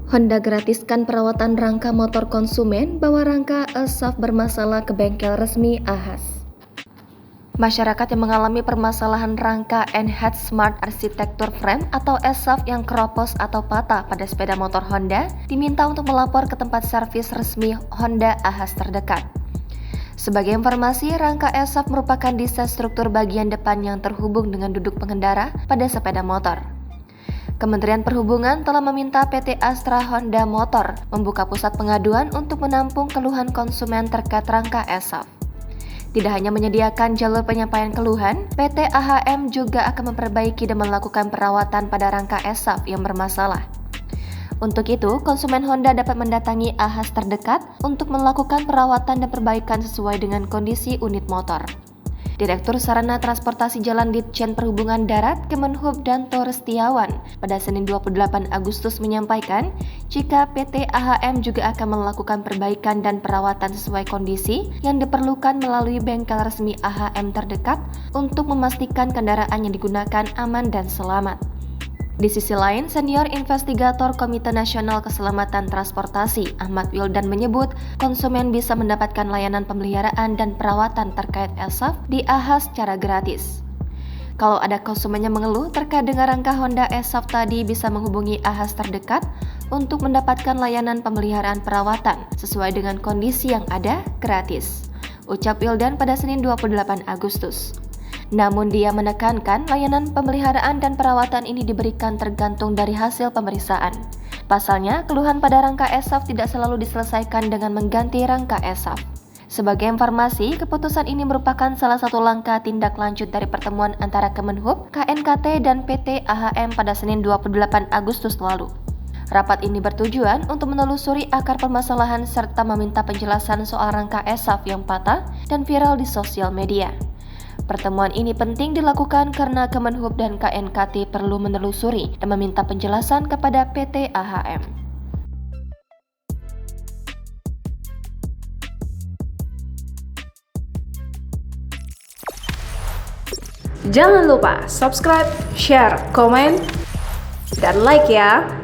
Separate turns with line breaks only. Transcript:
Honda gratiskan perawatan rangka motor konsumen bawa rangka ESAF bermasalah ke bengkel resmi Ahas. Masyarakat yang mengalami permasalahan rangka NH Smart Architecture Frame atau ESAF yang keropos atau patah pada sepeda motor Honda diminta untuk melapor ke tempat servis resmi Honda Ahas terdekat. Sebagai informasi, rangka ESAF merupakan desain struktur bagian depan yang terhubung dengan duduk pengendara pada sepeda motor. Kementerian Perhubungan telah meminta PT Astra Honda Motor membuka pusat pengaduan untuk menampung keluhan konsumen terkait rangka ESAF. Tidak hanya menyediakan jalur penyampaian keluhan, PT AHM juga akan memperbaiki dan melakukan perawatan pada rangka ESAF yang bermasalah. Untuk itu, konsumen Honda dapat mendatangi Ahas terdekat untuk melakukan perawatan dan perbaikan sesuai dengan kondisi unit motor. Direktur Sarana Transportasi Jalan Ditjen Perhubungan Darat Kemenhub Danto Restiawan pada Senin 28 Agustus menyampaikan jika PT AHM juga akan melakukan perbaikan dan perawatan sesuai kondisi yang diperlukan melalui bengkel resmi AHM terdekat untuk memastikan kendaraan yang digunakan aman dan selamat. Di sisi lain, Senior Investigator Komite Nasional Keselamatan Transportasi Ahmad Wildan menyebut konsumen bisa mendapatkan layanan pemeliharaan dan perawatan terkait ESAF di Ahas secara gratis. Kalau ada konsumen yang mengeluh terkait dengan rangka Honda ESAF tadi bisa menghubungi Ahas terdekat untuk mendapatkan layanan pemeliharaan perawatan sesuai dengan kondisi yang ada gratis, ucap Wildan pada Senin 28 Agustus. Namun dia menekankan layanan pemeliharaan dan perawatan ini diberikan tergantung dari hasil pemeriksaan. Pasalnya, keluhan pada rangka ESAF tidak selalu diselesaikan dengan mengganti rangka ESAF. Sebagai informasi, keputusan ini merupakan salah satu langkah tindak lanjut dari pertemuan antara Kemenhub, KNKT, dan PT AHM pada Senin 28 Agustus lalu. Rapat ini bertujuan untuk menelusuri akar permasalahan serta meminta penjelasan soal rangka ESAF yang patah dan viral di sosial media. Pertemuan ini penting dilakukan karena Kemenhub dan KNKT perlu menelusuri dan meminta penjelasan kepada PT AHM.
Jangan lupa subscribe, share, komen, dan like ya!